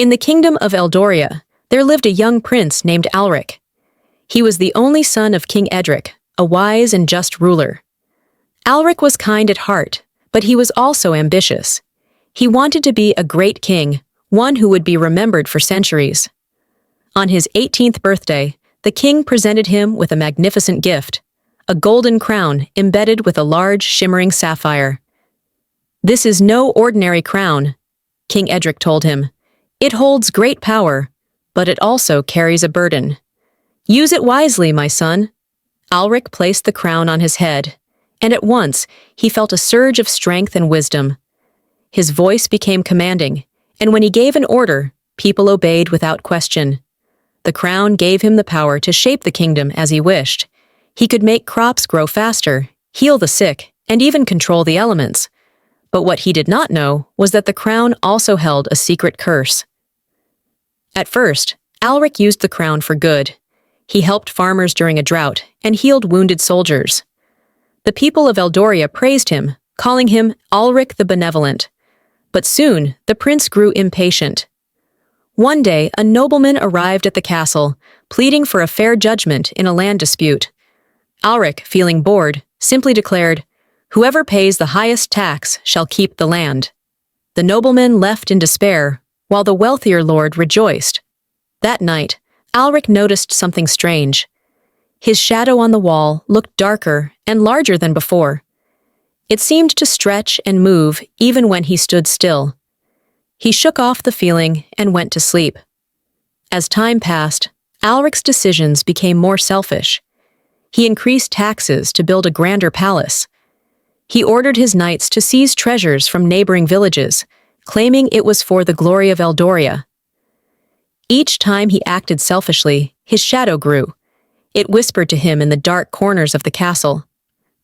In the kingdom of Eldoria, there lived a young prince named Alric. He was the only son of King Edric, a wise and just ruler. Alric was kind at heart, but he was also ambitious. He wanted to be a great king, one who would be remembered for centuries. On his 18th birthday, the king presented him with a magnificent gift, a golden crown embedded with a large, shimmering sapphire. "This is no ordinary crown," King Edric told him. "It holds great power, but it also carries a burden. Use it wisely, my son." Alric placed the crown on his head, and at once he felt a surge of strength and wisdom. His voice became commanding, and when he gave an order, people obeyed without question. The crown gave him the power to shape the kingdom as he wished. He could make crops grow faster, heal the sick, and even control the elements. But what he did not know was that the crown also held a secret curse. At first, Alric used the crown for good. He helped farmers during a drought and healed wounded soldiers. The people of Eldoria praised him, calling him Alric the Benevolent. But soon, the prince grew impatient. One day, a nobleman arrived at the castle, pleading for a fair judgment in a land dispute. Alric, feeling bored, simply declared, "Whoever pays the highest tax shall keep the land." The nobleman left in despair, while the wealthier lord rejoiced. That night, Alric noticed something strange. His shadow on the wall looked darker and larger than before. It seemed to stretch and move even when he stood still. He shook off the feeling and went to sleep. As time passed, Alric's decisions became more selfish. He increased taxes to build a grander palace. He ordered his knights to seize treasures from neighboring villages, claiming it was for the glory of Eldoria. Each time he acted selfishly, his shadow grew. It whispered to him in the dark corners of the castle.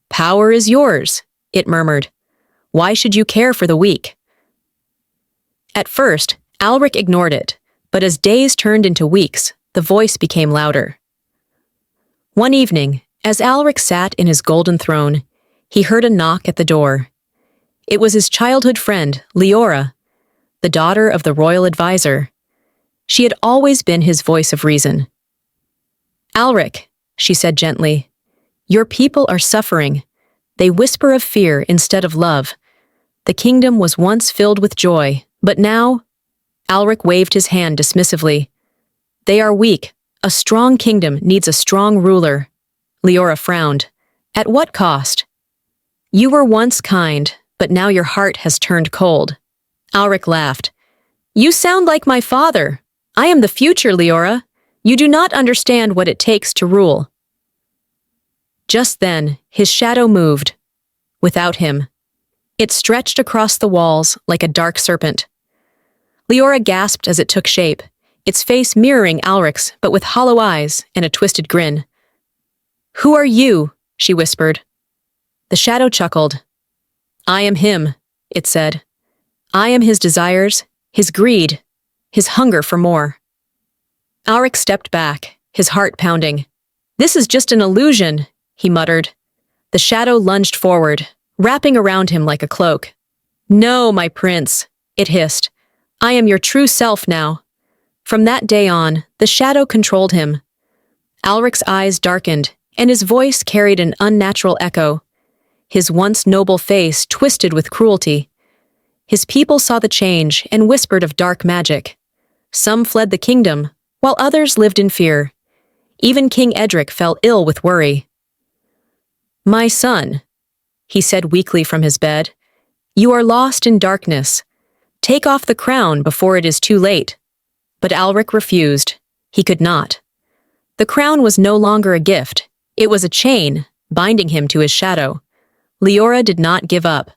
"Power is yours," it murmured. "Why should you care for the weak?" At first, Alric ignored it, but as days turned into weeks, the voice became louder. One evening, as Alric sat in his golden throne, he heard a knock at the door. It was his childhood friend, Leora, the daughter of the royal advisor. She had always been his voice of reason. "Alric," she said gently, "your people are suffering. They whisper of fear instead of love. The kingdom was once filled with joy, but now—" Alric waved his hand dismissively. "They are weak. A strong kingdom needs a strong ruler." Leora frowned. "At what cost?" "You were once kind, but now your heart has turned cold." Alric laughed. "You sound like my father. I am the future, Leora. You do not understand what it takes to rule." Just then, his shadow moved. Without him. It stretched across the walls like a dark serpent. Leora gasped as it took shape, its face mirroring Alric's, but with hollow eyes and a twisted grin. "Who are you?" she whispered. The shadow chuckled. "I am him," it said. "I am his desires, his greed, his hunger for more." Alric stepped back, his heart pounding. "This is just an illusion," he muttered. The shadow lunged forward, wrapping around him like a cloak. "No, my prince," it hissed. "I am your true self now." From that day on, the shadow controlled him. Alric's eyes darkened, and his voice carried an unnatural echo. His once noble face twisted with cruelty. His people saw the change and whispered of dark magic. Some fled the kingdom, while others lived in fear. Even King Edric fell ill with worry. "My son," he said weakly from his bed, "you are lost in darkness. Take off the crown before it is too late." But Alric refused. He could not. The crown was no longer a gift. It was a chain, binding him to his shadow. Leora did not give up.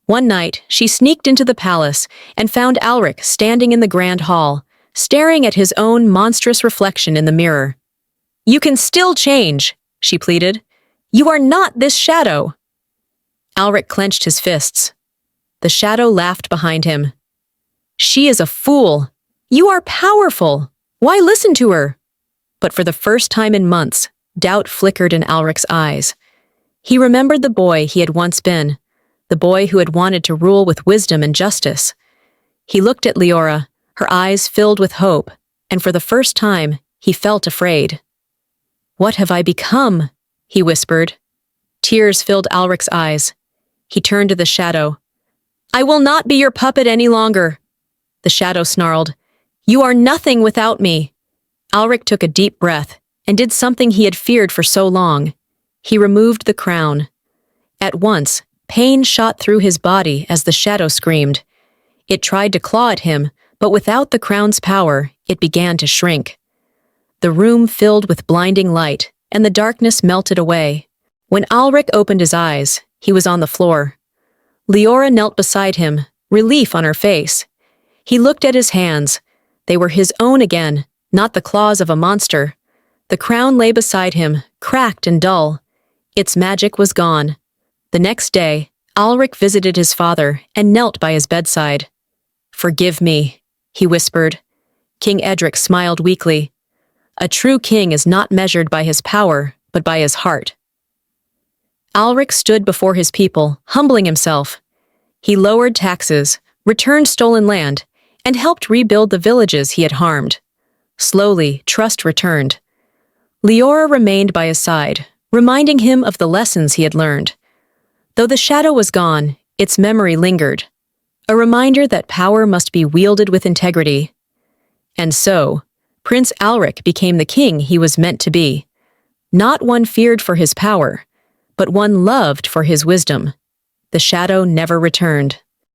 One night, she sneaked into the palace and found Alric standing in the grand hall, staring at his own monstrous reflection in the mirror. "You can still change," she pleaded. "You are not this shadow." Alric clenched his fists. The shadow laughed behind him. "She is a fool. You are powerful. Why listen to her?" But for the first time in months, doubt flickered in Alric's eyes. He remembered the boy he had once been, the boy who had wanted to rule with wisdom and justice. He looked at Leora, Her eyes filled with hope, and for the first time, he felt afraid. "What have I become?" he whispered. Tears filled Alric's eyes. He turned to the shadow. "I will not be your puppet any longer." The shadow snarled, "You are nothing without me." Alric took a deep breath and did something he had feared for so long. He removed the crown. At once, pain shot through his body as the shadow screamed. It tried to claw at him, but without the crown's power, it began to shrink. The room filled with blinding light, and the darkness melted away. When Alric opened his eyes, he was on the floor. Leora knelt beside him, relief on her face. He looked at his hands. They were his own again, not the claws of a monster. The crown lay beside him, cracked and dull. Its magic was gone. The next day, Alric visited his father and knelt by his bedside. "Forgive me," he whispered. King Edric smiled weakly. A true king is not measured by his power, but by his heart. Alric stood before his people, humbling himself. He lowered taxes, returned stolen land, and helped rebuild the villages he had harmed. Slowly, trust returned. Leora remained by his side, reminding him of the lessons he had learned. Though the shadow was gone, its memory lingered, a reminder that power must be wielded with integrity. And so, Prince Alric became the king he was meant to be, not one feared for his power, but one loved for his wisdom. The shadow never returned.